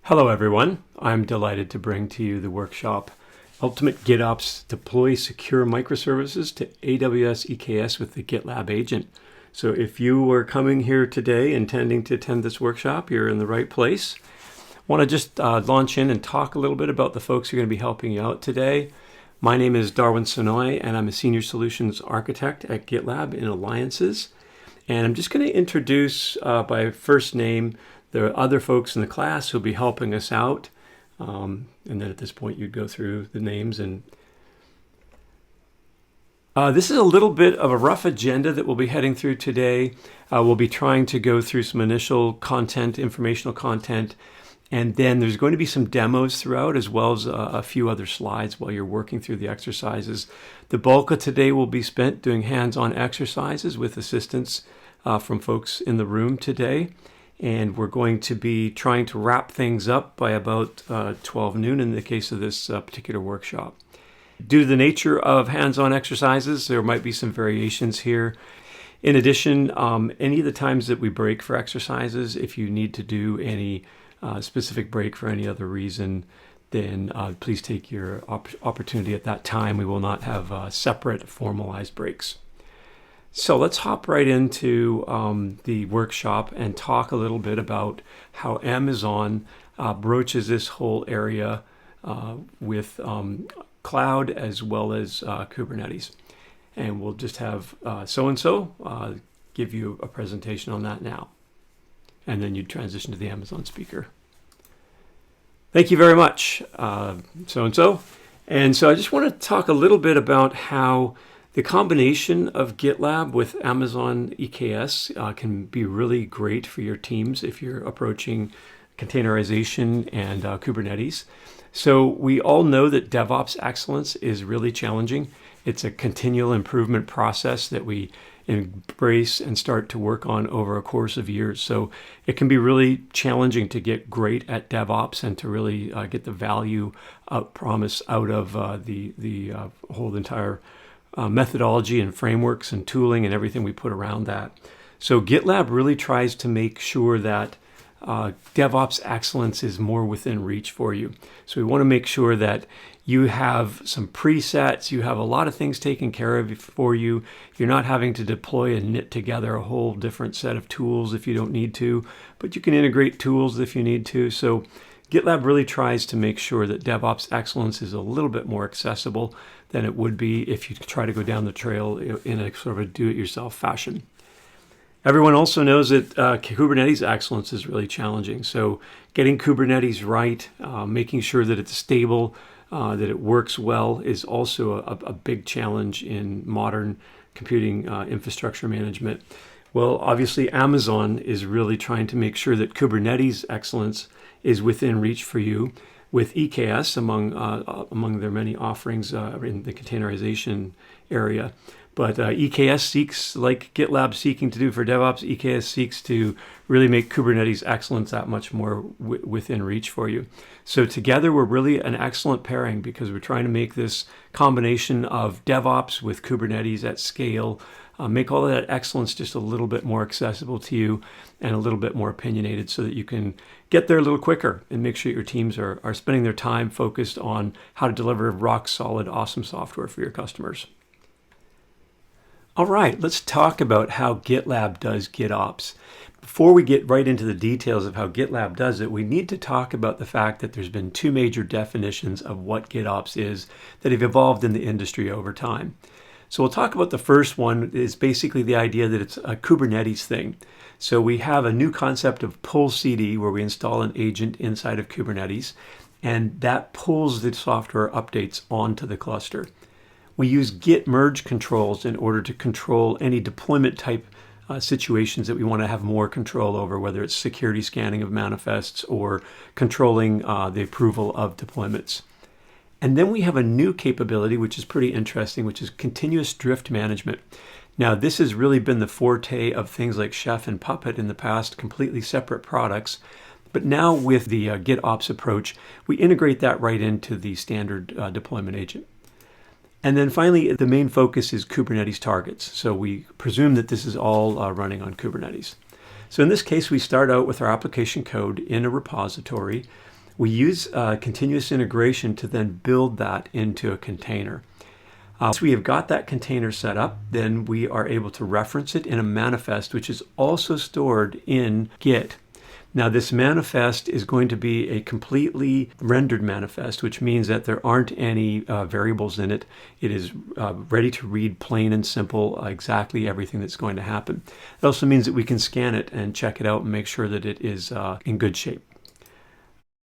Hello everyone, I'm delighted to bring to you the workshop Ultimate GitOps Deploy Secure Microservices to AWS EKS with the GitLab agent. So if you were coming here today intending to attend this workshop, you're in the right place. I want to just launch in and talk a little bit about the folks who are going to be helping you out today. My name is Darwin Sonoy and I'm a Senior Solutions Architect at GitLab in Alliances. And I'm just going to introduce by first name the other folks in the class who'll be helping us out. And then at this point, you'd go through the names. And this is a little bit of a rough agenda that we'll be heading through today. We'll be trying to go through some initial content, informational content, and then there's going to be some demos throughout, as well as a few other slides while you're working through the exercises. The bulk of today will be spent doing hands-on exercises with assistance from folks in the room today. And we're going to be trying to wrap things up by about 12 noon in the case of this particular workshop. Due to the nature of hands-on exercises, there might be some variations here. In addition, any of the times that we break for exercises, if you need to do any specific break for any other reason, then please take your opportunity at that time. We will not have separate formalized breaks. So let's hop right into the workshop and talk a little bit about how Amazon broaches this whole area with cloud as well as Kubernetes. And we'll just have so-and-so give you a presentation on that now. And then you transition to the Amazon speaker. Thank you very much, so-and-so. And so I just want to talk a little bit about how the combination of GitLab with Amazon EKS can be really great for your teams if you're approaching containerization and Kubernetes. So we all know that DevOps excellence is really challenging. It's a continual improvement process that we embrace and start to work on over a course of years. So it can be really challenging to get great at DevOps and to really get the value promise out of the whole entire methodology and frameworks and tooling and everything we put around that. So GitLab really tries to make sure that DevOps excellence is more within reach for you. So we want to make sure that you have some presets, you have a lot of things taken care of for you. You're not having to deploy and knit together a whole different set of tools if you don't need to, but you can integrate tools if you need to. So GitLab really tries to make sure that DevOps excellence is a little bit more accessible than it would be if you try to go down the trail in a sort of a do-it-yourself fashion. Everyone also knows that Kubernetes excellence is really challenging. So getting Kubernetes right, making sure that it's stable, that it works well is also a big challenge in modern computing infrastructure management. Well, obviously Amazon is really trying to make sure that Kubernetes excellence is within reach for you with EKS among their many offerings in the containerization area. But EKS seeks, like GitLab seeking to do for DevOps, EKS seeks to really make Kubernetes excellence that much more within reach for you. So together we're really an excellent pairing because we're trying to make this combination of DevOps with Kubernetes at scale, make all of that excellence just a little bit more accessible to you and a little bit more opinionated so that you can get there a little quicker and make sure your teams are spending their time focused on how to deliver rock solid, awesome software for your customers. All right, let's talk about how GitLab does GitOps. Before we get right into the details of how GitLab does it, we need to talk about the fact that there's been two major definitions of what GitOps is that have evolved in the industry over time. So we'll talk about the first one is basically the idea that it's a Kubernetes thing. So we have a new concept of pull CD where we install an agent inside of Kubernetes and that pulls the software updates onto the cluster. We use Git merge controls in order to control any deployment type situations that we want to have more control over, whether it's security scanning of manifests or controlling the approval of deployments. And then we have a new capability, which is pretty interesting, which is continuous drift management. Now, this has really been the forte of things like Chef and Puppet in the past, completely separate products. But now with the GitOps approach, we integrate that right into the standard deployment agent. And then finally, the main focus is Kubernetes targets. So we presume that this is all running on Kubernetes. So in this case, we start out with our application code in a repository. We use continuous integration to then build that into a container. Once we have got that container set up, then we are able to reference it in a manifest, which is also stored in Git. Now, this manifest is going to be a completely rendered manifest, which means that there aren't any variables in it. It is ready to read, plain and simple, exactly everything that's going to happen. It also means that we can scan it and check it out and make sure that it is in good shape.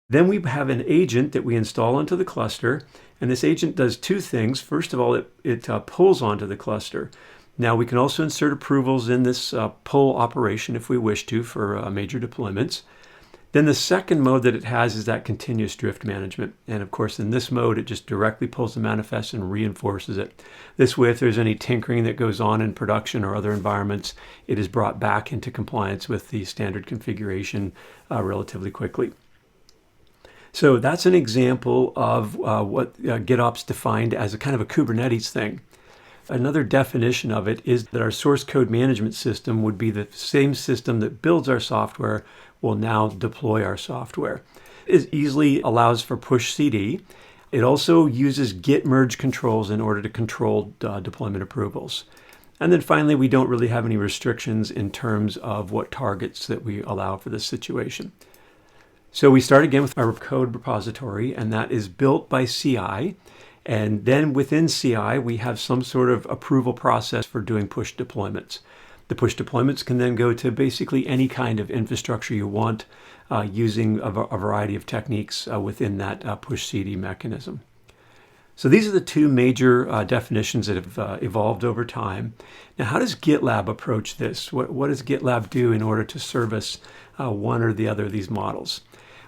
Then we have an agent that we install into the cluster, and this agent does two things. First of all, it pulls onto the cluster. Now, we can also insert approvals in this pull operation if we wish to for major deployments. Then the second mode that it has is that continuous drift management. And of course, in this mode, it just directly pulls the manifest and reinforces it. This way, if there's any tinkering that goes on in production or other environments, it is brought back into compliance with the standard configuration relatively quickly. So that's an example of what GitOps defined as a kind of a Kubernetes thing. Another definition of it is that our source code management system would be the same system that builds our software will now deploy our software. It easily allows for push CD. It also uses git merge controls in order to control deployment approvals. And then finally, we don't really have any restrictions in terms of what targets that we allow for this situation. So we start again with our code repository, and that is built by CI. And then within CI, we have some sort of approval process for doing push deployments. The push deployments can then go to basically any kind of infrastructure you want using a variety of techniques within that push CD mechanism. So these are the two major definitions that have evolved over time. Now, how does GitLab approach this? What does GitLab do in order to service one or the other of these models?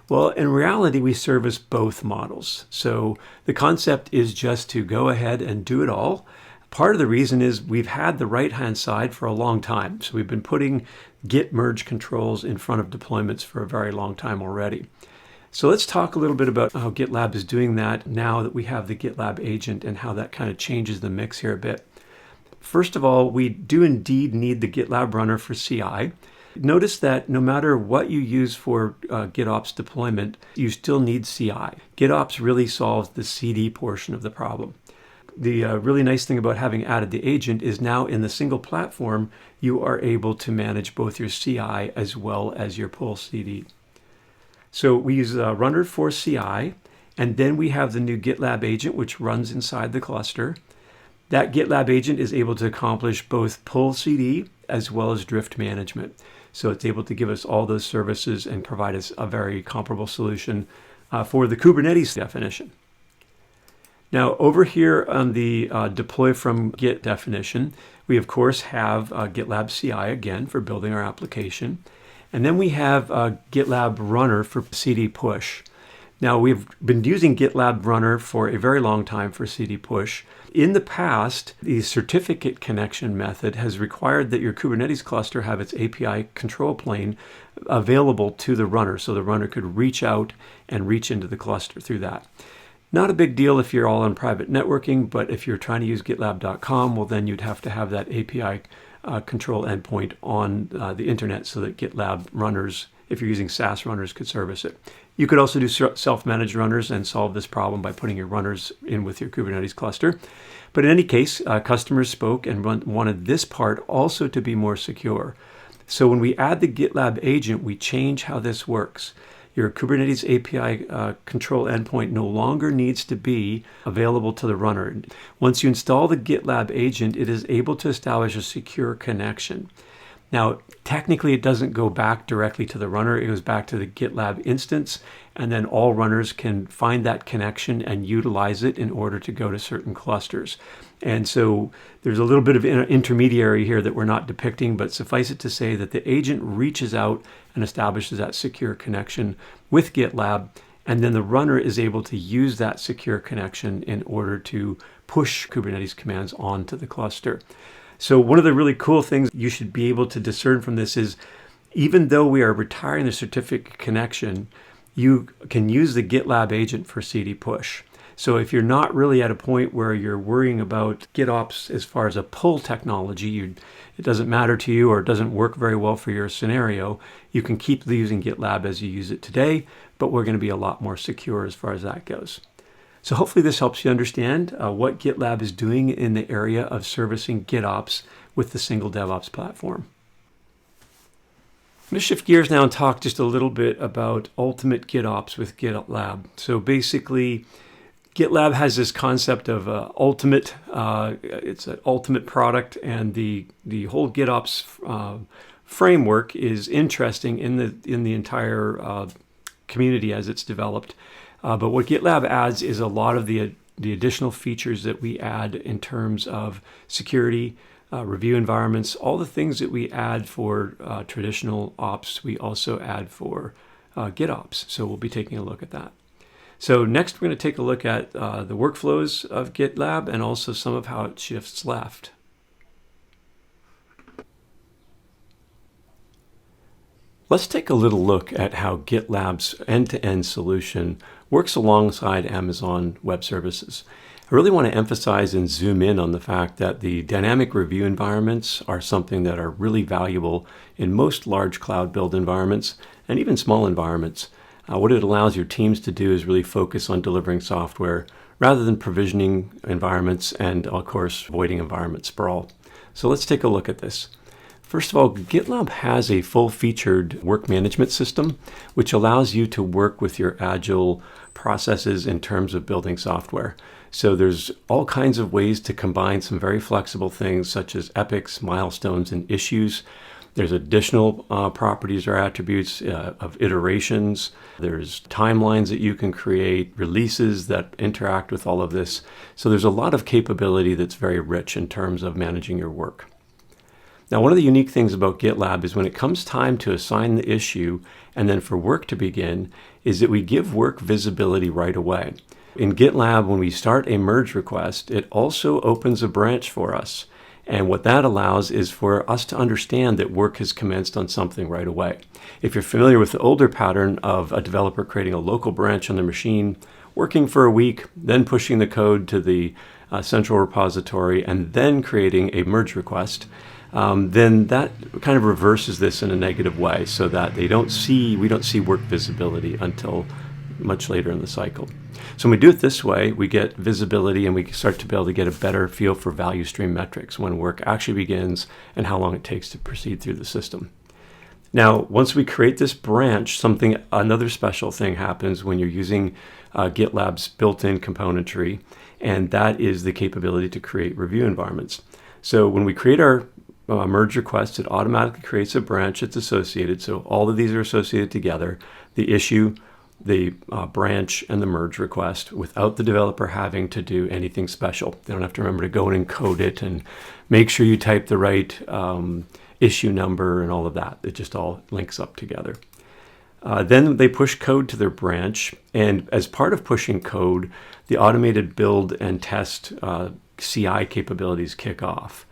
Well, in reality, we service both models. So the concept is just to go ahead and do it all. Part of the reason is we've had the right-hand side for a long time. So we've been putting git merge controls in front of deployments for a very long time already. So let's talk a little bit about how GitLab is doing that now that we have the GitLab agent and how that kind of changes the mix here a bit. First of all, we do indeed need the GitLab runner for CI. Notice that no matter what you use for GitOps deployment, you still need CI. GitOps really solves the CD portion of the problem. The really nice thing about having added the agent is now in the single platform, you are able to manage both your CI as well as your pull CD. So we use runner for CI, and then we have the new GitLab agent, which runs inside the cluster. That GitLab agent is able to accomplish both pull CD as well as drift management. So it's able to give us all those services and provide us a very comparable solution for the Kubernetes definition. Now, over here on the deploy from Git definition, we of course have GitLab CI again for building our application. And then we have GitLab runner for CD push. Now, we've been using GitLab runner for a very long time for CD push. In the past, the certificate connection method has required that your Kubernetes cluster have its API control plane available to the runner, so the runner could reach out and reach into the cluster through that. Not a big deal if you're all on private networking, but if you're trying to use GitLab.com, well, then you'd have to have that API control endpoint on the internet so that GitLab runners, if you're using SaaS runners, could service it. You could also do self-managed runners and solve this problem by putting your runners in with your Kubernetes cluster. But in any case, customers spoke and wanted this part also to be more secure. So when we add the GitLab agent, we change how this works. Your Kubernetes API control endpoint no longer needs to be available to the runner. Once you install the GitLab agent, it is able to establish a secure connection. Now, technically, it doesn't go back directly to the runner. It goes back to the GitLab instance, and then all runners can find that connection and utilize it in order to go to certain clusters. And so there's a little bit of intermediary here that we're not depicting, but suffice it to say that the agent reaches out and establishes that secure connection with GitLab, and then the runner is able to use that secure connection in order to push Kubernetes commands onto the cluster. So one of the really cool things you should be able to discern from this is, even though we are retiring the certificate connection, you can use the GitLab agent for CD push. So if you're not really at a point where you're worrying about GitOps as far as a pull technology, it doesn't matter to you or it doesn't work very well for your scenario, you can keep using GitLab as you use it today, but we're going to be a lot more secure as far as that goes. So hopefully this helps you understand what GitLab is doing in the area of servicing GitOps with the single DevOps platform. I'm going to shift gears now and talk just a little bit about ultimate GitOps with GitLab. So basically, GitLab has this concept of ultimate. It's an ultimate product, and the whole GitOps framework is interesting in the entire community as it's developed. But what GitLab adds is a lot of the additional features that we add in terms of security, review environments, all the things that we add for traditional ops, we also add for GitOps. So we'll be taking a look at that. So next we're going to take a look at the workflows of GitLab and also some of how it shifts left. Let's take a little look at how GitLab's end-to-end solution works alongside Amazon Web Services. I really want to emphasize and zoom in on the fact that the dynamic review environments are something that are really valuable in most large cloud build environments and even small environments. What it allows your teams to do is really focus on delivering software rather than provisioning environments and, of course, avoiding environment sprawl. So let's take a look at this. First of all, GitLab has a full-featured work management system, which allows you to work with your agile processes in terms of building software. So there's all kinds of ways to combine some very flexible things such as epics, milestones, and issues. There's additional properties or attributes of iterations. There's timelines that you can create, releases that interact with all of this. So there's a lot of capability that's very rich in terms of managing your work. Now, one of the unique things about GitLab is when it comes time to assign the issue and then for work to begin, is that we give work visibility right away. In GitLab, when we start a merge request, it also opens a branch for us. And what that allows is for us to understand that work has commenced on something right away. If you're familiar with the older pattern of a developer creating a local branch on their machine, working for a week, then pushing the code to the central repository, and then creating a merge request, then that kind of reverses this in a negative way so that we don't see work visibility until much later in the cycle. So when we do it this way, we get visibility and we start to be able to get a better feel for value stream metrics when work actually begins and how long it takes to proceed through the system. Now, once we create this branch, another special thing happens when you're using GitLab's built-in componentry, and that is the capability to create review environments. So when we create our merge request, it automatically creates a branch that's associated. So all of these are associated together, the issue, the branch, and the merge request, without the developer having to do anything special. They don't have to remember to go and encode it and make sure you type the right issue number and all of that. It just all links up together. Then they push code to their branch, and as part of pushing code, the automated build and test CI capabilities kick off.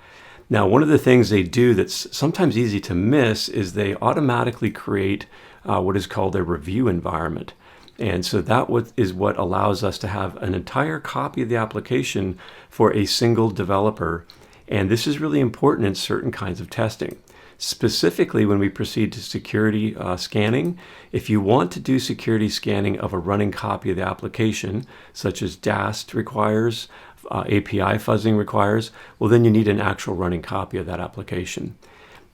Now, one of the things they do that's sometimes easy to miss is they automatically create what is called a review environment. And so that is what allows us to have an entire copy of the application for a single developer. And this is really important in certain kinds of testing. Specifically, when we proceed to security scanning, if you want to do security scanning of a running copy of the application, such as DAST requires, API fuzzing requires, well, then you need an actual running copy of that application.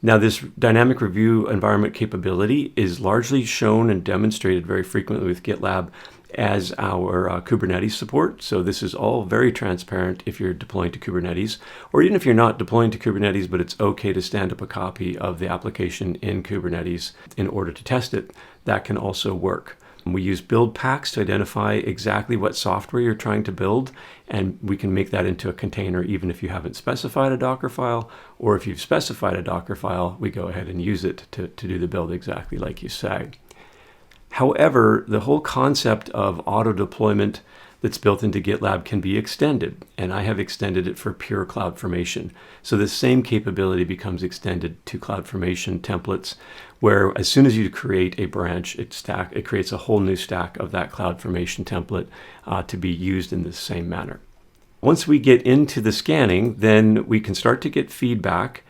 Now, this dynamic review environment capability is largely shown and demonstrated very frequently with GitLab as our Kubernetes support. So this is all very transparent if you're deploying to Kubernetes, or even if you're not deploying to Kubernetes, but it's okay to stand up a copy of the application in Kubernetes in order to test it. That can also work. We use build packs to identify exactly what software you're trying to build, and we can make that into a container even if you haven't specified a Docker file, or if you've specified a Docker file, we go ahead and use it to do the build exactly like you say. However, the whole concept of auto deployment, that's built into GitLab can be extended, and I have extended it for pure CloudFormation. So the same capability becomes extended to CloudFormation templates, where as soon as you create a branch, it creates a whole new stack of that CloudFormation template to be used in the same manner. Once we get into the scanning, then we can start to get feedback.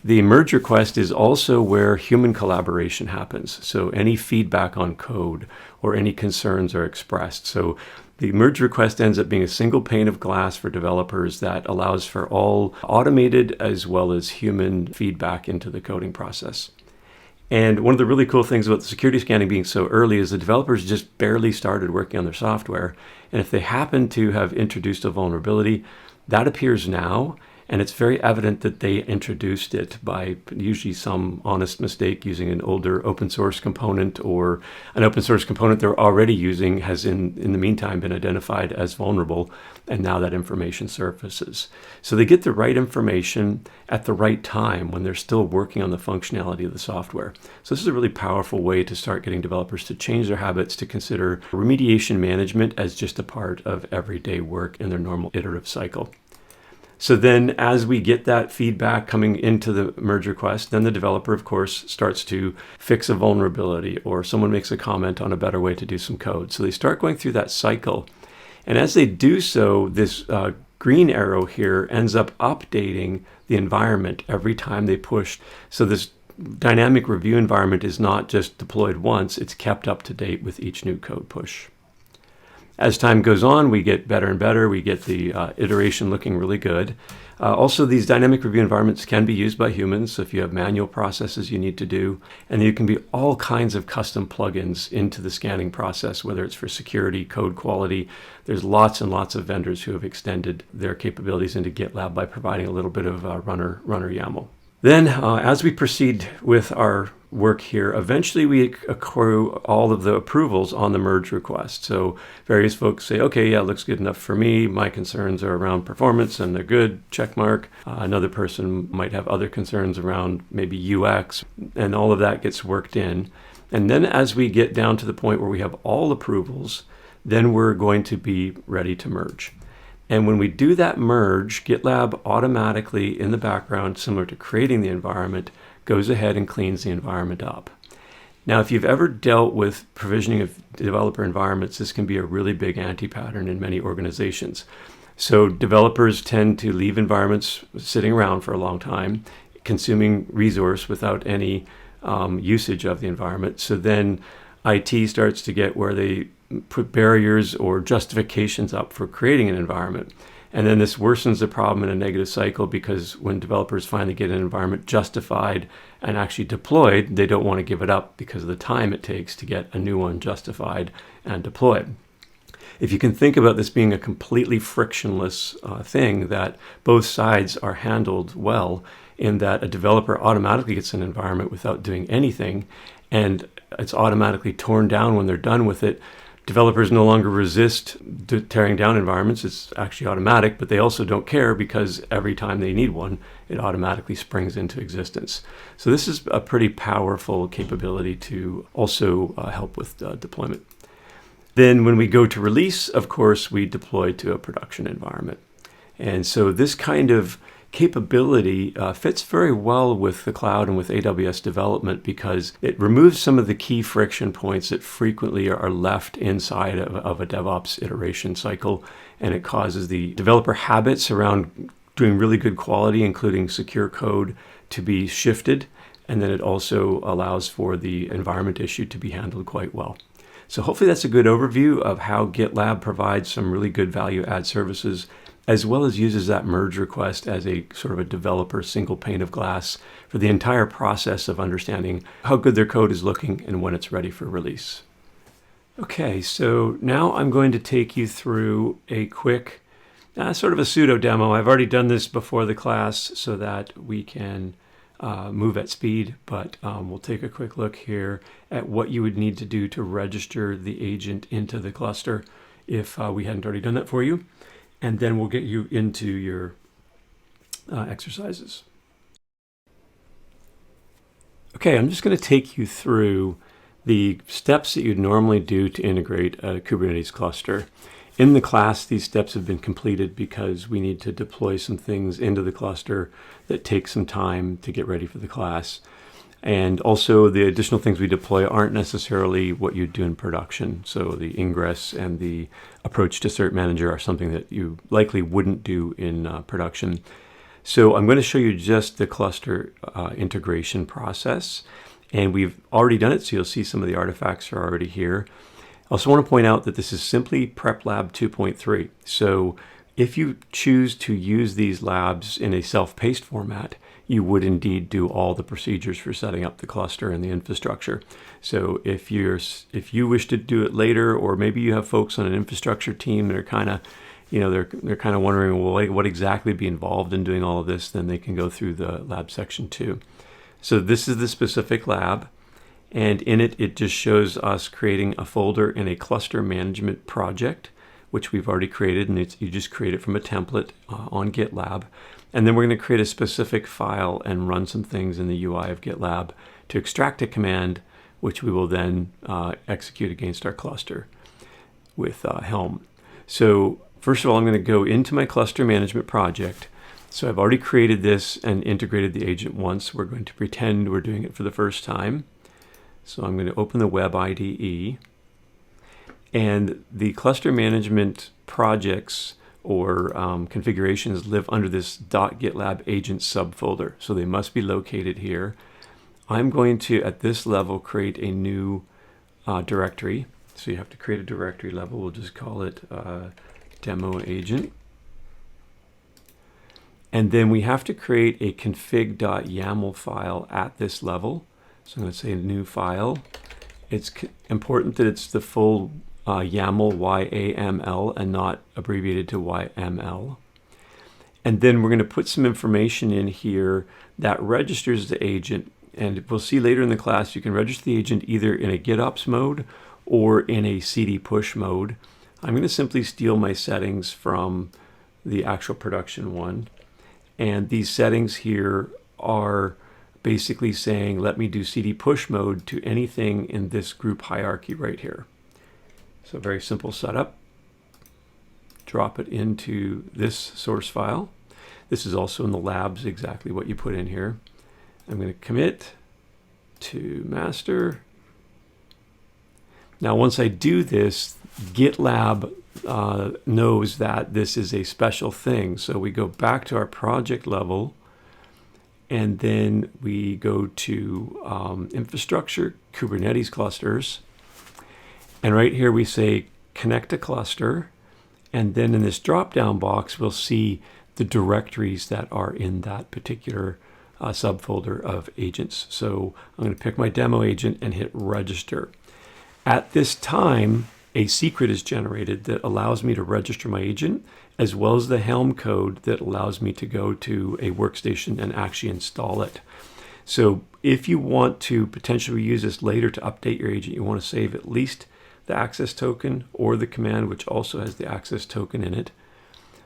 The merge request is also where human collaboration happens. So any feedback on code or any concerns are expressed. So the merge request ends up being a single pane of glass for developers that allows for all automated as well as human feedback into the coding process. And one of the really cool things about the security scanning being so early is the developers just barely started working on their software. And if they happen to have introduced a vulnerability, that appears now. And it's very evident that they introduced it by usually some honest mistake using an older open source component, or an open source component they're already using has in the meantime been identified as vulnerable, and now that information surfaces. So they get the right information at the right time when they're still working on the functionality of the software. So this is a really powerful way to start getting developers to change their habits to consider remediation management as just a part of everyday work in their normal iterative cycle. So then as we get that feedback coming into the merge request, then the developer, of course, starts to fix a vulnerability, or someone makes a comment on a better way to do some code. So they start going through that cycle. And as they do so, this green arrow here ends up updating the environment every time they push. So this dynamic review environment is not just deployed once, it's kept up to date with each new code push. As time goes on, we get better and better. We get the iteration looking really good. Also, these dynamic review environments can be used by humans. So if you have manual processes you need to do, and there can be all kinds of custom plugins into the scanning process, whether it's for security, code quality. There's lots and lots of vendors who have extended their capabilities into GitLab by providing a little bit of runner YAML. Then as we proceed with our work here, eventually we accrue all of the approvals on the merge request. So various folks say, okay, yeah, it looks good enough for me. My concerns are around performance and they're good, check mark. Another person might have other concerns around maybe UX, and all of that gets worked in. And then as we get down to the point where we have all approvals, then we're going to be ready to merge. And when we do that merge, GitLab automatically in the background, similar to creating the environment, goes ahead and cleans the environment up. Now, if you've ever dealt with provisioning of developer environments, this can be a really big anti-pattern in many organizations. So developers tend to leave environments sitting around for a long time, consuming resource without any usage of the environment. So then IT starts to get where they put barriers or justifications up for creating an environment. And then this worsens the problem in a negative cycle, because when developers finally get an environment justified and actually deployed, they don't want to give it up because of the time it takes to get a new one justified and deployed. If you can think about this being a completely frictionless thing, that both sides are handled well, in that a developer automatically gets an environment without doing anything, and it's automatically torn down when they're done with it. Developers no longer resist tearing down environments. It's actually automatic, but they also don't care, because every time they need one, it automatically springs into existence. So this is a pretty powerful capability to also help with deployment. Then when we go to release, of course, we deploy to a production environment. And so this kind of capability fits very well with the cloud and with AWS development, because it removes some of the key friction points that frequently are left inside of a DevOps iteration cycle, and it causes the developer habits around doing really good quality, including secure code, to be shifted, and then it also allows for the environment issue to be handled quite well. So hopefully that's a good overview of how GitLab provides some really good value add services, as well as uses that merge request as a sort of a developer single pane of glass for the entire process of understanding how good their code is looking and when it's ready for release. Okay, so now I'm going to take you through a quick sort of a pseudo demo. I've already done this before the class so that we can move at speed, but we'll take a quick look here at what you would need to do to register the agent into the cluster if we hadn't already done that for you. And then we'll get you into your exercises. Okay, I'm just going to take you through the steps that you'd normally do to integrate a Kubernetes cluster. In the class, these steps have been completed because we need to deploy some things into the cluster that take some time to get ready for the class. And also the additional things we deploy aren't necessarily what you do in production. So the ingress and the approach to cert manager are something that you likely wouldn't do in production. So I'm going to show you just the cluster integration process. And we've already done it, so you'll see some of the artifacts are already here. I also want to point out that this is simply Prep Lab 2.3. So if you choose to use these labs in a self-paced format, you would indeed do all the procedures for setting up the cluster and the infrastructure. So if you wish to do it later, or maybe you have folks on an infrastructure team that are kind of, they're kind of wondering, well, what exactly be involved in doing all of this, then they can go through the lab section too. So this is the specific lab. And in it, it just shows us creating a folder in a cluster management project, which we've already created. And you just create it from a template on GitLab. And then we're going to create a specific file and run some things in the UI of GitLab to extract a command, which we will then execute against our cluster with Helm. So first of all, I'm going to go into my cluster management project. So I've already created this and integrated the agent once. We're going to pretend we're doing it for the first time. So I'm going to open the web IDE, and the cluster management projects or configurations live under this .gitlab agent subfolder. So they must be located here. I'm going to, at this level, create a new directory. So you have to create a directory level. We'll just call it demo agent. And then we have to create a config.yaml file at this level. So I'm going to say new file. It's important that it's the full YAML, Y-A-M-L, and not abbreviated to YML. And then we're going to put some information in here that registers the agent. And we'll see later in the class, you can register the agent either in a GitOps mode or in a CD push mode. I'm going to simply steal my settings from the actual production one. And these settings here are basically saying, let me do CD push mode to anything in this group hierarchy right here. So very simple setup. Drop it into this source file. This is also in the labs, exactly what you put in here. I'm going to commit to master. Now, once I do this, GitLab knows that this is a special thing. So we go back to our project level, and then we go to infrastructure, Kubernetes clusters. And right here we say connect a cluster. And then in this drop-down box, we'll see the directories that are in that particular subfolder of agents. So I'm going to pick my demo agent and hit register. At this time, a secret is generated that allows me to register my agent, as well as the Helm code that allows me to go to a workstation and actually install it. So if you want to potentially use this later to update your agent, you want to save at least the access token or the command, which also has the access token in it.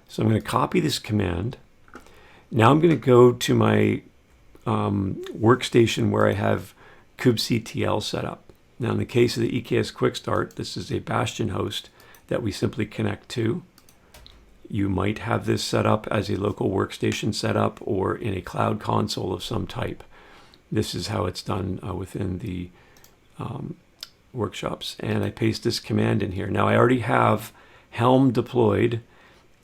So I'm going to copy this command. Now I'm going to go to my workstation where I have kubectl set up. Now in the case of the EKS Quick Start, this is a Bastion host that we simply connect to. You might have this set up as a local workstation setup or in a cloud console of some type. This is how it's done within the workshops. And I paste this command in here. Now I already have Helm deployed,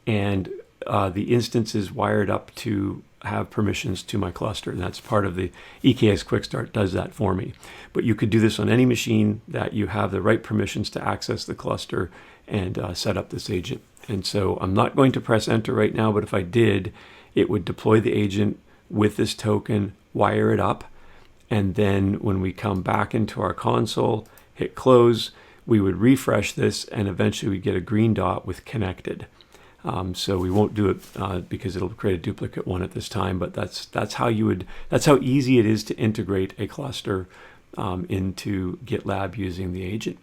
and the instance is wired up to have permissions to my cluster, and that's part of the EKS Quick Start does that for me. But you could do this on any machine that you have the right permissions to access the cluster and set up this agent. And so I'm not going to press enter right now, but if I did, it would deploy the agent with this token, wire it up, and then when we come back into our console, hit close, we would refresh this, and eventually we get a green dot with connected. So we won't do it because it'll create a duplicate one at this time, but that's how easy it is to integrate a cluster into GitLab using the agent.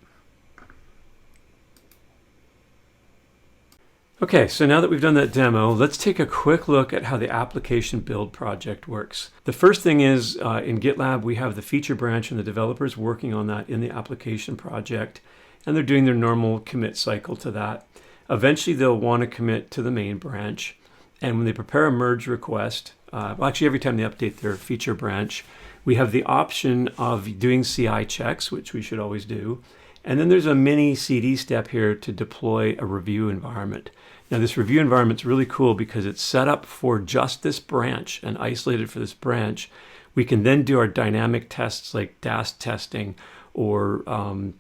Okay, so now that we've done that demo, let's take a quick look at how the application build project works. The first thing is in GitLab, we have the feature branch and the developers working on that in the application project, and they're doing their normal commit cycle to that. Eventually, they'll want to commit to the main branch. And when they prepare a merge request, actually every time they update their feature branch, we have the option of doing CI checks, which we should always do. And then there's a mini CD step here to deploy a review environment. Now this review environment is really cool because it's set up for just this branch and isolated for this branch. We can then do our dynamic tests like DAST testing or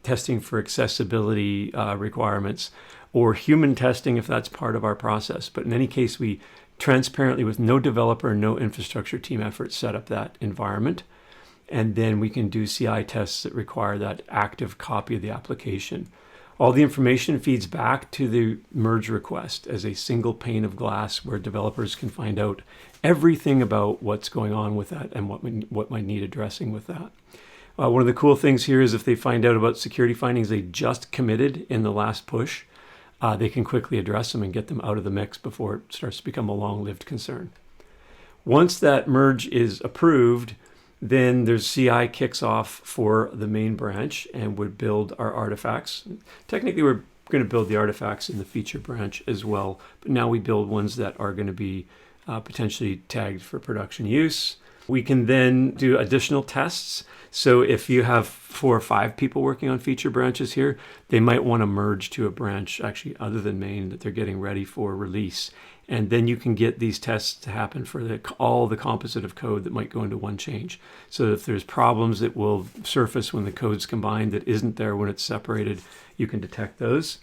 testing for accessibility requirements, or human testing if that's part of our process. But in any case, we transparently, with no developer, no infrastructure team effort, set up that environment. And then we can do CI tests that require that active copy of the application. All the information feeds back to the merge request as a single pane of glass where developers can find out everything about what's going on with that and what might need addressing with that. One of the cool things here is if they find out about security findings they just committed in the last push, they can quickly address them and get them out of the mix before it starts to become a long-lived concern. Once that merge is approved, then there's CI kicks off for the main branch and would build our artifacts. Technically, we're going to build the artifacts in the feature branch as well, but now we build ones that are going to be potentially tagged for production use. We can then do additional tests. So if you have 4 or 5 people working on feature branches here, they might want to merge to a branch actually other than main that they're getting ready for release. And then you can get these tests to happen for all the composite of code that might go into one change. So if there's problems that will surface when the code's combined that isn't there when it's separated, you can detect those.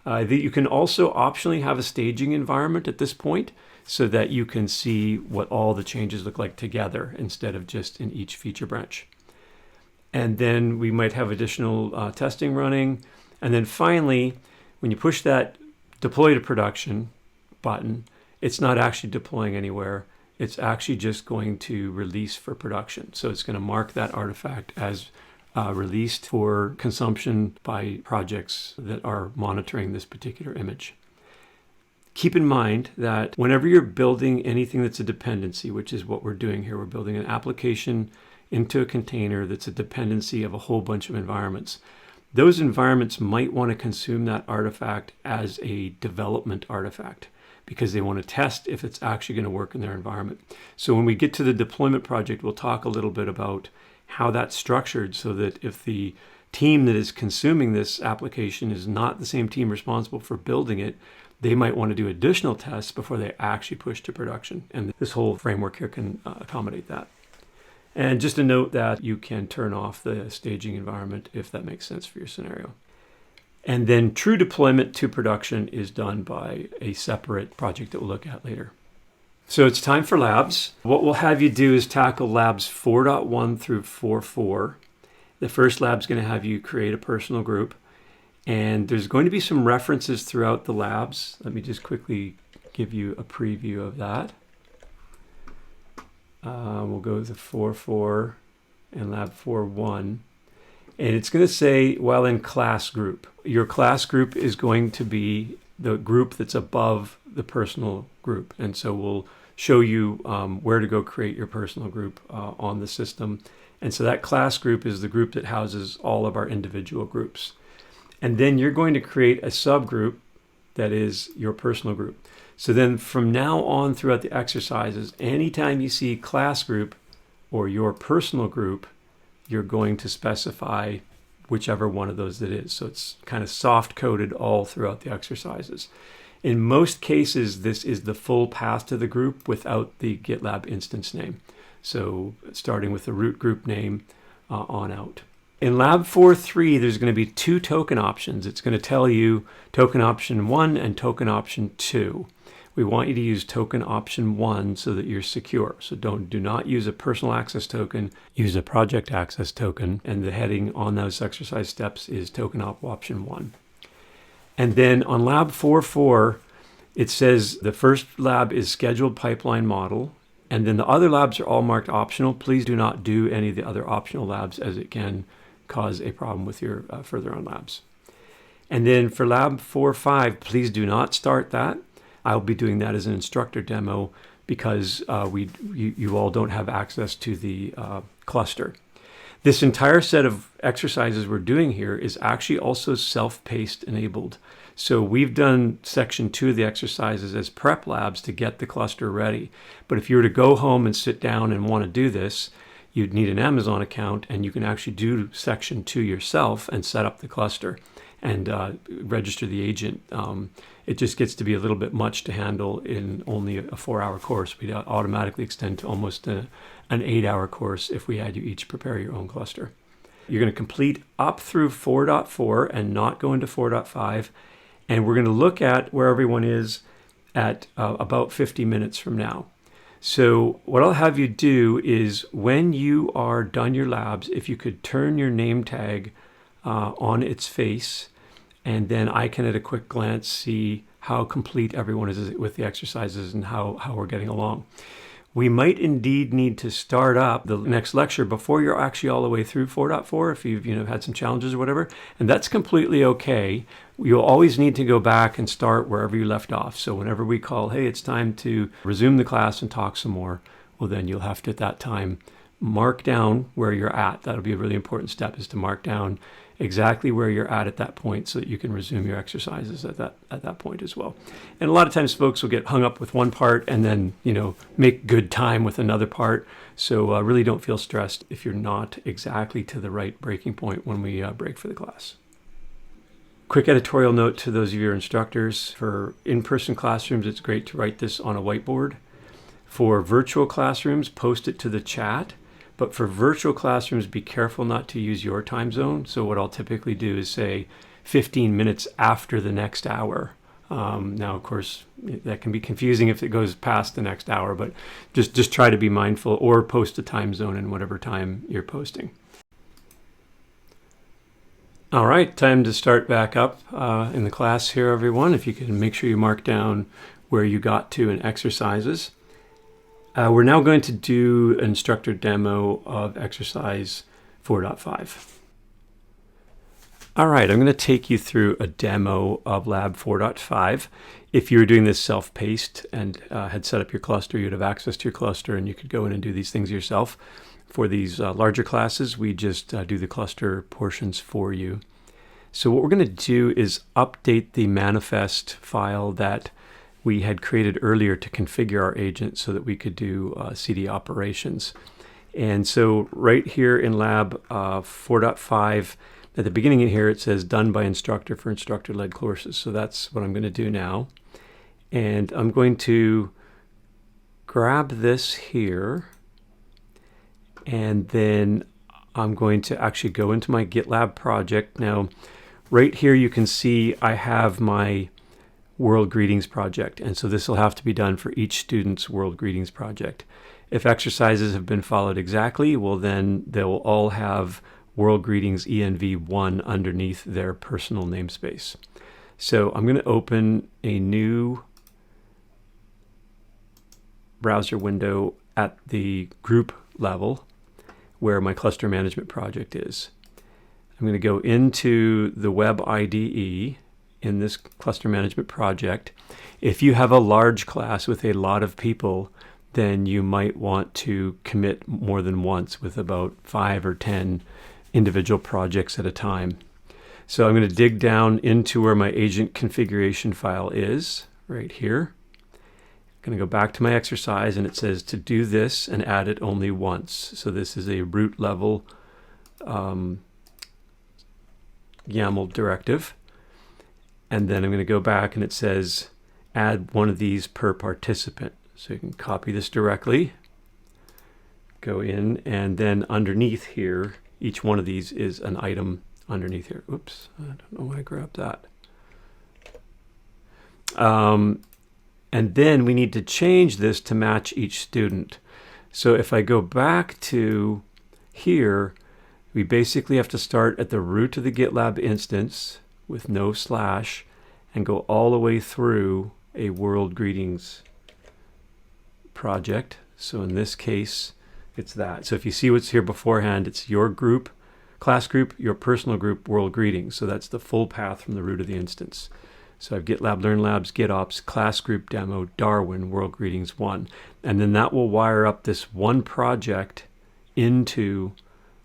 You can also optionally have a staging environment at this point so that you can see what all the changes look like together instead of just in each feature branch. And then we might have additional testing running. And then finally, when you push that deploy to production button, it's not actually deploying anywhere. It's actually just going to release for production. So it's going to mark that artifact as released for consumption by projects that are monitoring this particular image. Keep in mind that whenever you're building anything that's a dependency, which is what we're doing here, we're building an application into a container that's a dependency of a whole bunch of environments. Those environments might want to consume that artifact as a development artifact because they want to test if it's actually going to work in their environment. So when we get to the deployment project, we'll talk a little bit about how that's structured so that if the team that is consuming this application is not the same team responsible for building it, they might want to do additional tests before they actually push to production. And this whole framework here can accommodate that. And just a note that you can turn off the staging environment if that makes sense for your scenario. And then true deployment to production is done by a separate project that we'll look at later. So it's time for labs. What we'll have you do is tackle labs 4.1 through 4.4. The first lab is going to have you create a personal group. And there's going to be some references throughout the labs. Let me just quickly give you a preview of that. We'll go to 4.4 and lab 4.1. And it's going to say, while in class group, your class group is going to be the group that's above the personal group. And so we'll show you where to go create your personal group on the system. And so that class group is the group that houses all of our individual groups. And then you're going to create a subgroup that is your personal group. So then from now on throughout the exercises, anytime you see class group or your personal group, you're going to specify whichever one of those it is. So it's kind of soft coded all throughout the exercises. In most cases, this is the full path to the group without the GitLab instance name. So starting with the root group name on out. In lab 4.3, there's going to be 2 token options. It's going to tell you token option 1 and token option 2. We want you to use token option 1 so that you're secure. So do not use a personal access token, use a project access token, and the heading on those exercise steps is token option 1. And then on lab 4.4, it says the first lab is scheduled pipeline model, and then the other labs are all marked optional. Please do not do any of the other optional labs as it can cause a problem with your further on labs. And then for lab 4.5, please do not start that. I'll be doing that as an instructor demo because you all don't have access to the cluster. This entire set of exercises we're doing here is actually also self-paced enabled. So we've done section 2 of the exercises as prep labs to get the cluster ready. But if you were to go home and sit down and want to do this, you'd need an Amazon account, and you can actually do section 2 yourself and set up the cluster and register the agent. It just gets to be a little bit much to handle in only a 4-hour course. We'd automatically extend to almost an 8-hour course if we had you each prepare your own cluster. You're going to complete up through 4.4 and not go into 4.5. And we're going to look at where everyone is at about 50 minutes from now. So what I'll have you do is when you are done your labs, if you could turn your name tag on its face, and then I can at a quick glance see how complete everyone is with the exercises and how we're getting along. We might indeed need to start up the next lecture before you're actually all the way through 4.4 if you've had some challenges or whatever, and that's completely okay. You'll always need to go back and start wherever you left off. So whenever we call, hey, it's time to resume the class and talk some more, well, then you'll have to at that time mark down where you're at. That'll be a really important step, is to mark down exactly where you're at that point so that you can resume your exercises at that point as well. And a lot of times folks will get hung up with one part and then, make good time with another part. So really don't feel stressed if you're not exactly to the right breaking point when we break for the class. Quick editorial note to those of your instructors. For in-person classrooms, it's great to write this on a whiteboard. For virtual classrooms, post it to the chat. But for virtual classrooms, be careful not to use your time zone. So what I'll typically do is say 15 minutes after the next hour. Now, of course, that can be confusing if it goes past the next hour, but just try to be mindful, or post a time zone in whatever time you're posting. All right, time to start back up in the class here, everyone. If you can make sure you mark down where you got to in exercises. We're now going to do an instructor demo of exercise 4.5. All right, I'm going to take you through a demo of lab 4.5. If you were doing this self-paced and had set up your cluster, you'd have access to your cluster and you could go in and do these things yourself. For these larger classes, we just do the cluster portions for you. So what we're going to do is update the manifest file that we had created earlier to configure our agent so that we could do CD operations. And so right here in lab 4.5, at the beginning of here, it says done by instructor for instructor-led courses. So that's what I'm going to do now. And I'm going to grab this here, and then I'm going to actually go into my GitLab project. Now, right here you can see I have my World Greetings project, and so this will have to be done for each student's World Greetings project. If exercises have been followed exactly, well then they'll all have World Greetings Env1 underneath their personal namespace. So I'm going to open a new browser window at the group level where my cluster management project is. I'm going to go into the web IDE in this cluster management project. If you have a large class with a lot of people, then you might want to commit more than once with about 5 or 10 individual projects at a time. So I'm going to dig down into where my agent configuration file is, right here. I'm going to go back to my exercise, and it says to do this and add it only once. So this is a root level YAML directive. And then I'm going to go back, and it says add one of these per participant. So you can copy this directly, go in, and then underneath here, each one of these is an item underneath here. Oops, I don't know why I grabbed that. And then we need to change this to match each student. So if I go back to here, we basically have to start at the root of the GitLab instance with no slash and go all the way through a World Greetings project. So in this case, it's that. So if you see what's here beforehand, it's your group, class group, your personal group, World Greetings. So that's the full path from the root of the instance. So I have GitLab, Learn Labs, GitOps, class group demo, Darwin, World Greetings 1. And then that will wire up this one project into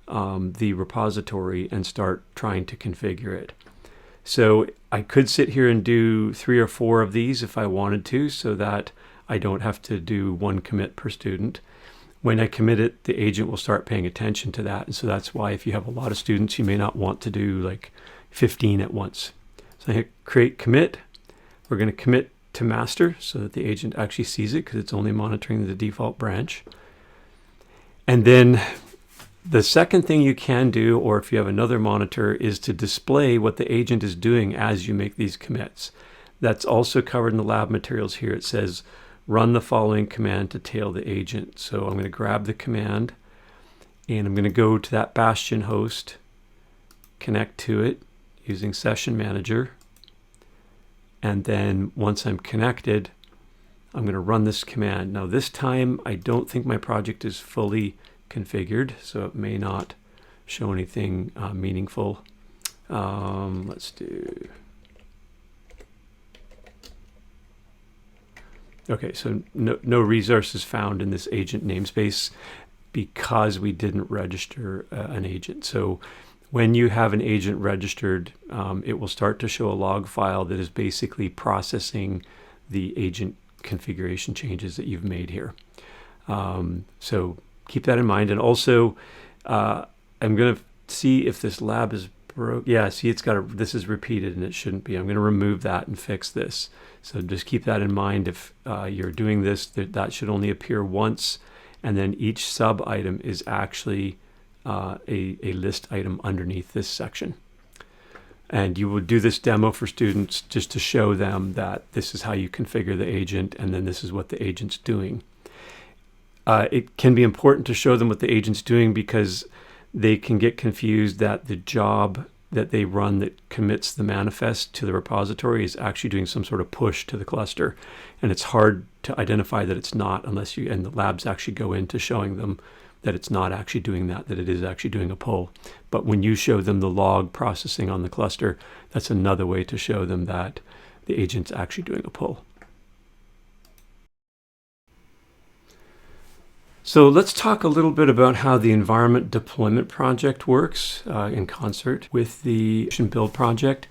the repository and start trying to configure it. So I could sit here and do 3 or 4 of these if I wanted to, so that I don't have to do 1 commit per student. When I commit it, the agent will start paying attention to that. And so that's why if you have a lot of students, you may not want to do like 15 at once. So I hit create commit. We're going to commit to master so that the agent actually sees it because it's only monitoring the default branch. And then the second thing you can do, or if you have another monitor, is to display what the agent is doing as you make these commits. That's also covered in the lab materials here. It says run the following command to tail the agent. So I'm going to grab the command and I'm going to go to that Bastion host, connect to it using Session Manager. And then once I'm connected, I'm going to run this command. Now this time, I don't think my project is fully configured, so it may not show anything meaningful. Let's do... Okay, so no resources found in this agent namespace because we didn't register an agent. So when you have an agent registered, it will start to show a log file that is basically processing the agent configuration changes that you've made here. So keep that in mind. And also, I'm going to see if this lab is broke. Yeah, see, it's got this is repeated and it shouldn't be. I'm going to remove that and fix this. So just keep that in mind. If you're doing this, that should only appear once. And then each sub item is actually a list item underneath this section. And you would do this demo for students just to show them that this is how you configure the agent, and then this is what the agent's doing. It can be important to show them what the agent's doing because they can get confused that the job that they run that commits the manifest to the repository is actually doing some sort of push to the cluster. And it's hard to identify that it's not unless you, and the labs actually go into showing them that it's not actually doing that it is actually doing a pull. But when you show them the log processing on the cluster, that's another way to show them that the agent's actually doing a pull. So let's talk a little bit about how the environment deployment project works in concert with the build project.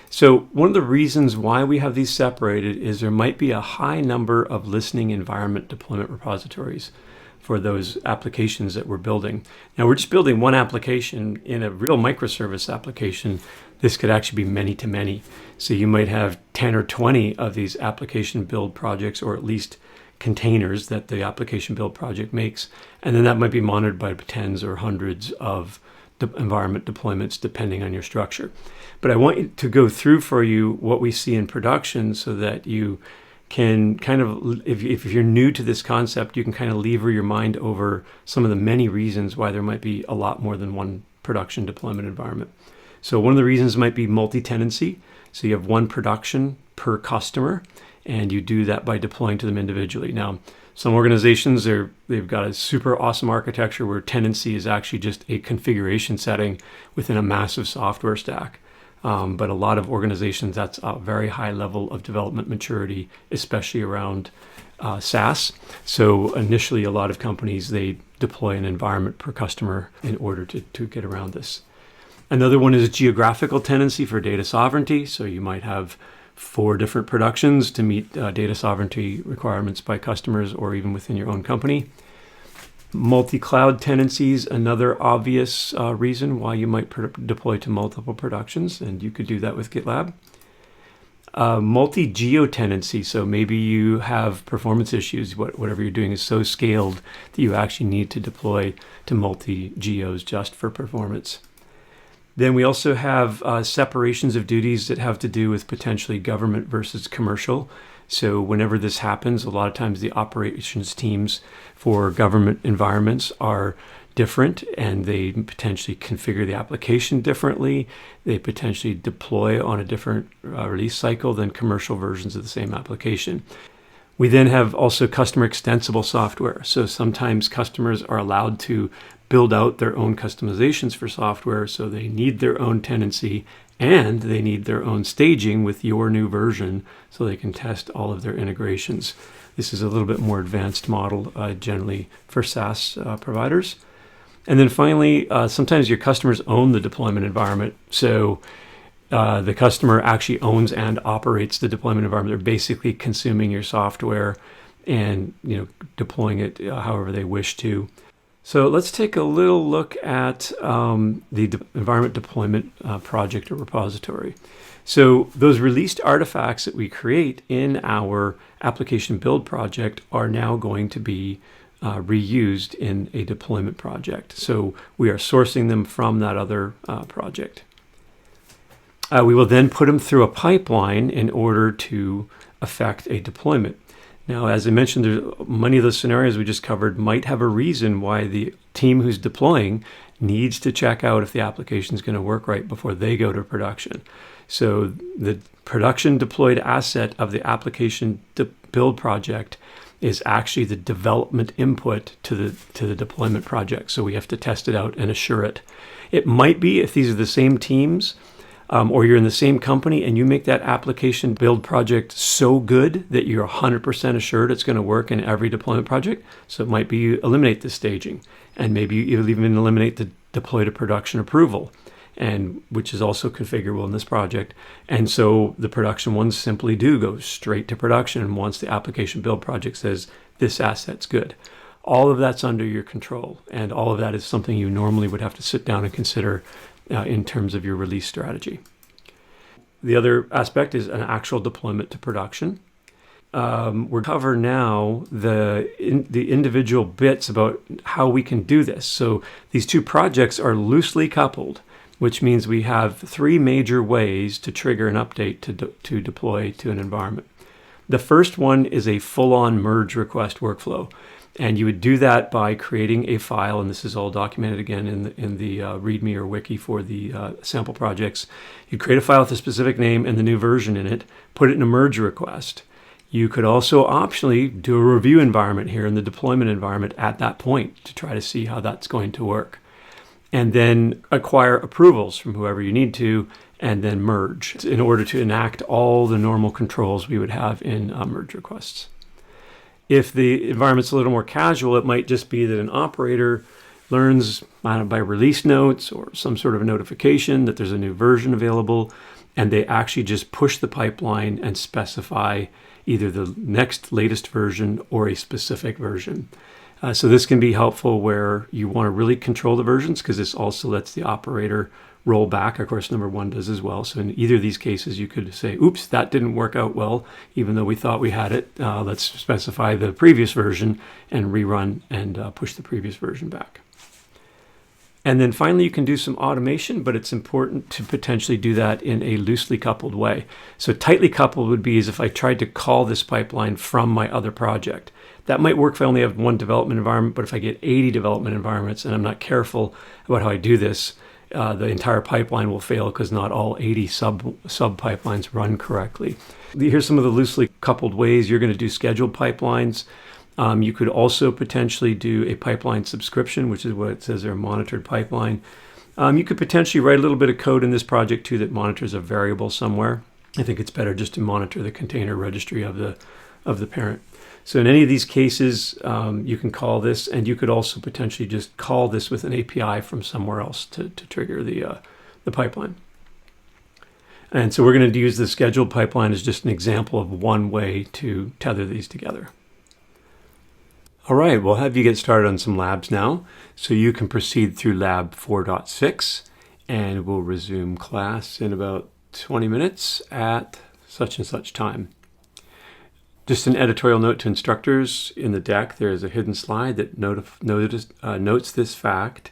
So one of the reasons why we have these separated is there might be a high number of listening environment deployment repositories for those applications that we're building. Now we're just building one application. In a real microservice application, this could actually be many to many. So you might have 10 or 20 of these application build projects, or at least containers that the application build project makes. And then that might be monitored by tens or hundreds of environment deployments depending on your structure. But I want to go through for you what we see in production so that you can kind of, if you're new to this concept, you can kind of lever your mind over some of the many reasons why there might be a lot more than one production deployment environment. So one of the reasons might be multi-tenancy. So you have one production per customer, and you do that by deploying to them individually. Now, some organizations, they've got a super awesome architecture where tenancy is actually just a configuration setting within a massive software stack. But a lot of organizations, that's a very high level of development maturity, especially around SaaS. So initially, a lot of companies, they deploy an environment per customer in order to get around this. Another one is geographical tenancy for data sovereignty. So you might have 4 different productions to meet data sovereignty requirements by customers or even within your own company. Multi-cloud tenancies, another obvious reason why you might deploy to multiple productions, and you could do that with GitLab. Multi-geo tenancy, so maybe you have performance issues, whatever you're doing is so scaled that you actually need to deploy to multi-geos just for performance. Then we also have separations of duties that have to do with potentially government versus commercial. So whenever this happens, a lot of times the operations teams for government environments are different, and they potentially configure the application differently. They potentially deploy on a different release cycle than commercial versions of the same application. We then have also customer extensible software. So sometimes customers are allowed to build out their own customizations for software, so they need their own tenancy and they need their own staging with your new version so they can test all of their integrations. This is a little bit more advanced model generally for SaaS providers. And then finally, sometimes your customers own the deployment environment. So the customer actually owns and operates the deployment environment. They're basically consuming your software and deploying it however they wish to. So let's take a little look at the environment deployment project or repository. So those released artifacts that we create in our application build project are now going to be reused in a deployment project. So we are sourcing them from that other project. We will then put them through a pipeline in order to affect a deployment. Now, as I mentioned, many of those scenarios we just covered might have a reason why the team who's deploying needs to check out if the application is going to work right before they go to production. So the production deployed asset of the application build project is actually the development input to the deployment project. So we have to test it out and assure it. It might be, if these are the same teams, or you're in the same company and you make that application build project so good that you're 100% assured it's going to work in every deployment project. So it might be you eliminate the staging, and maybe you even eliminate the deploy to production approval, and which is also configurable in this project. And so the production ones simply do go straight to production once the application build project says this asset's good. All of that's under your control, and all of that is something you normally would have to sit down and consider in terms of your release strategy. The other aspect is an actual deployment to production. We're cover now the individual bits about how we can do this. So these two projects are loosely coupled, which means we have three major ways to trigger an update to deploy to an environment. The first one is a full-on merge request workflow. And you would do that by creating a file, and this is all documented again in the README or wiki for the sample projects. You create a file with a specific name and the new version in it, put it in a merge request. You could also optionally do a review environment here in the deployment environment at that point to try to see how that's going to work. And then acquire approvals from whoever you need to, and then merge in order to enact all the normal controls we would have in merge requests. If the environment's a little more casual, it might just be that an operator learns by release notes or some sort of notification that there's a new version available, and they actually just push the pipeline and specify either the next latest version or a specific version. So this can be helpful where you want to really control the versions, because this also lets the operator roll back. Of course, number one does as well. So in either of these cases, you could say, oops, that didn't work out well, even though we thought we had it. Let's specify the previous version and rerun and push the previous version back. And then finally, you can do some automation, but it's important to potentially do that in a loosely coupled way. So tightly coupled would be as if I tried to call this pipeline from my other project. That might work if I only have one development environment, but if I get 80 development environments and I'm not careful about how I do this, the entire pipeline will fail because not all 80 sub pipelines run correctly. Here's some of the loosely coupled ways you're going to do scheduled pipelines. You could also potentially do a pipeline subscription, which is what it says there, a monitored pipeline. You could potentially write a little bit of code in this project too that monitors a variable somewhere. I think it's better just to monitor the container registry of the parent. So in any of these cases, you can call this, and you could also potentially just call this with an API from somewhere else to trigger the pipeline. And so we're going to use the scheduled pipeline as just an example of one way to tether these together. All right, we'll have you get started on some labs now. So you can proceed through lab 4.6, and we'll resume class in about 20 minutes at such and such time. Just an editorial note to instructors. In the deck, there is a hidden slide that notes this fact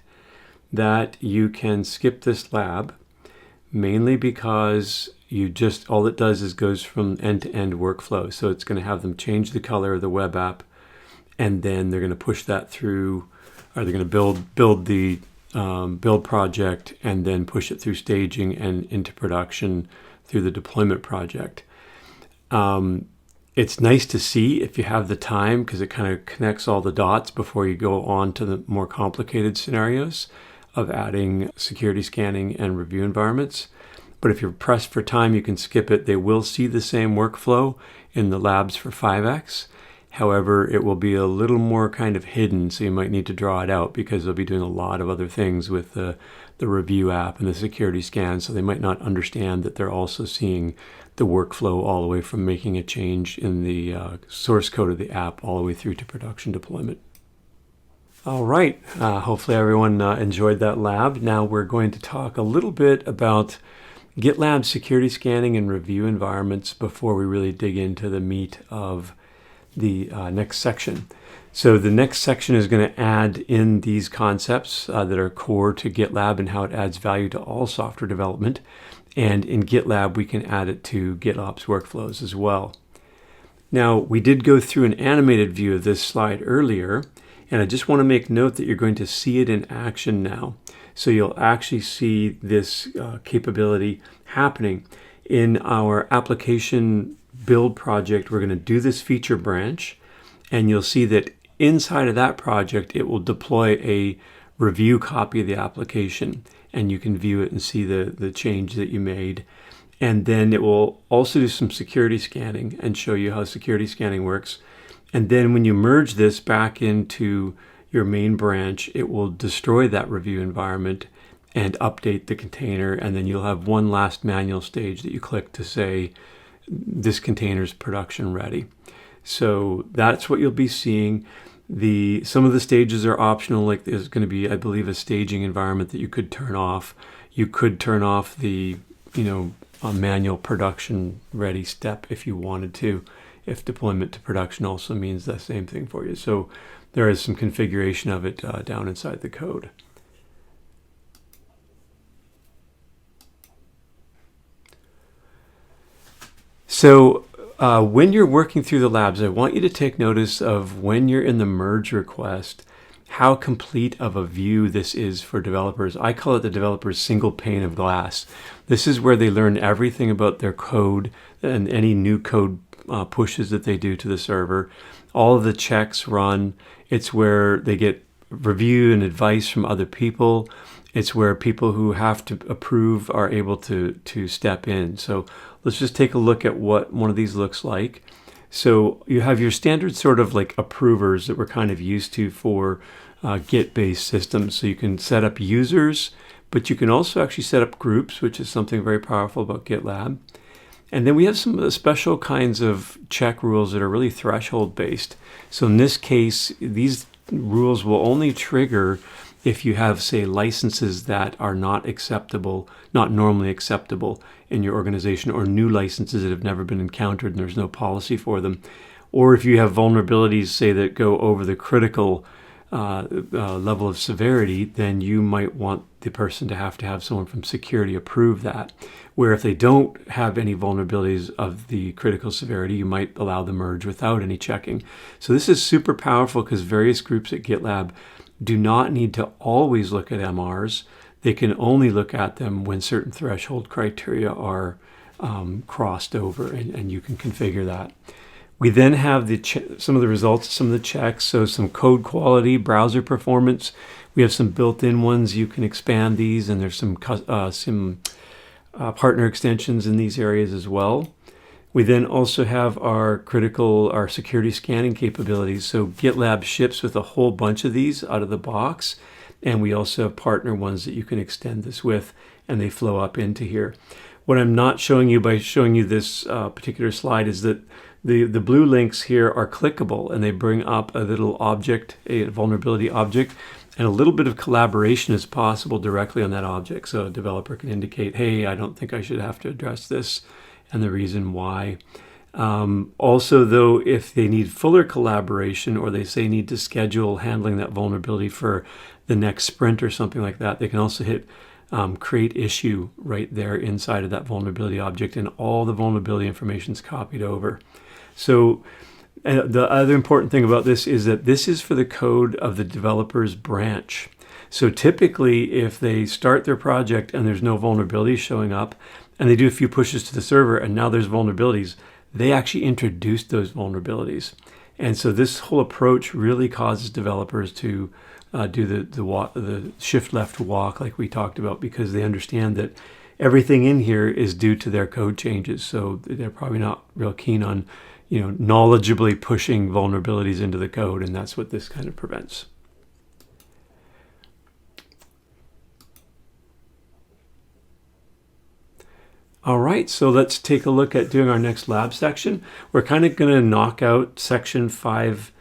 that you can skip this lab, mainly because all it does is goes from end-to-end workflow. So it's going to have them change the color of the web app, and then they're going to push that through, or they're going to build the build project and then push it through staging and into production through the deployment project. It's nice to see if you have the time, because it kind of connects all the dots before you go on to the more complicated scenarios of adding security scanning and review environments. But if you're pressed for time, you can skip it. They will see the same workflow in the labs for 5x. However, it will be a little more kind of hidden, so you might need to draw it out because they'll be doing a lot of other things with the review app and the security scan, so they might not understand that they're also seeing the workflow all the way from making a change in the source code of the app all the way through to production deployment. All right, hopefully everyone enjoyed that lab. Now we're going to talk a little bit about GitLab security scanning and review environments before we really dig into the meat of the next section. So the next section is going to add in these concepts that are core to GitLab and how it adds value to all software development. And in GitLab, we can add it to GitOps workflows as well. Now, we did go through an animated view of this slide earlier, and I just want to make note that you're going to see it in action now. So you'll actually see this capability happening. In our application build project, we're going to do this feature branch, and you'll see that inside of that project, it will deploy a review copy of the application, and you can view it and see the change that you made. And then it will also do some security scanning and show you how security scanning works. And then when you merge this back into your main branch, it will destroy that review environment and update the container. And then you'll have one last manual stage that you click to say, this container is production ready. So that's what you'll be seeing. Some of the stages are optional, like there's going to be, I believe, a staging environment that you could turn off. You could turn off the, manual production ready step if you wanted to, if deployment to production also means the same thing for you. So there is some configuration of it down inside the code. So when you're working through the labs, I want you to take notice of when you're in the merge request, how complete of a view this is for developers. I call it the developer's single pane of glass. This is where they learn everything about their code and any new code pushes that they do to the server. All of the checks run. It's where they get review and advice from other people. It's where people who have to approve are able to step in. So let's just take a look at what one of these looks like. So you have your standard sort of like approvers that we're kind of used to for Git-based systems. So you can set up users, but you can also actually set up groups, which is something very powerful about GitLab. And then we have some of the special kinds of check rules that are really threshold based. So in this case, these rules will only trigger if you have, say, licenses that are not acceptable, not normally acceptable in your organization, or new licenses that have never been encountered and there's no policy for them. Or if you have vulnerabilities, say, that go over the critical level of severity, then you might want the person to have someone from security approve that. Where if they don't have any vulnerabilities of the critical severity, you might allow the merge without any checking. So this is super powerful because various groups at GitLab do not need to always look at MRs. They can only look at them when certain threshold criteria are crossed over, and you can configure that. We then have some of the results, some of the checks, so some code quality, browser performance. We have some built-in ones. You can expand these, and there's some partner extensions in these areas as well. We then also have our security scanning capabilities. So GitLab ships with a whole bunch of these out of the box, and we also have partner ones that you can extend this with, and they flow up into here. What I'm not showing you by showing you this particular slide is that the blue links here are clickable, and they bring up a little object, a vulnerability object, and a little bit of collaboration is possible directly on that object. So a developer can indicate, hey, I don't think I should have to address this, and the reason why. Also, though, if they need fuller collaboration, or they say need to schedule handling that vulnerability for the next sprint or something like that, they can also hit create issue right there inside of that vulnerability object, and all the vulnerability information is copied over. So the other important thing about this is that this is for the code of the developer's branch. So typically, if they start their project and there's no vulnerabilities showing up, and they do a few pushes to the server and now there's vulnerabilities, they actually introduced those vulnerabilities. And so this whole approach really causes developers to do the shift left walk like we talked about, because they understand that everything in here is due to their code changes. So they're probably not real keen on, knowledgeably pushing vulnerabilities into the code, and that's what this kind of prevents. All right, so let's take a look at doing our next lab section. We're kind of going to knock out section 5X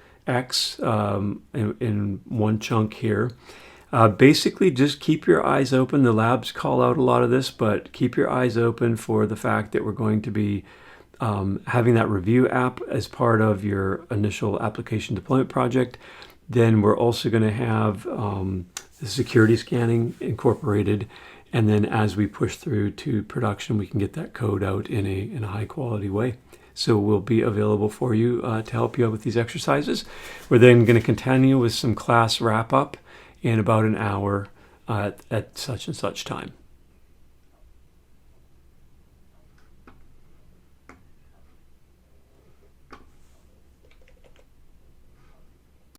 in one chunk here. Basically, just keep your eyes open. The labs call out a lot of this, but keep your eyes open for the fact that we're going to be having that review app as part of your initial application deployment project. Then we're also going to have the security scanning incorporated. And then as we push through to production, we can get that code out in a high quality way. So we'll be available for you to help you out with these exercises. We're then going to continue with some class wrap up in about an hour at such and such time.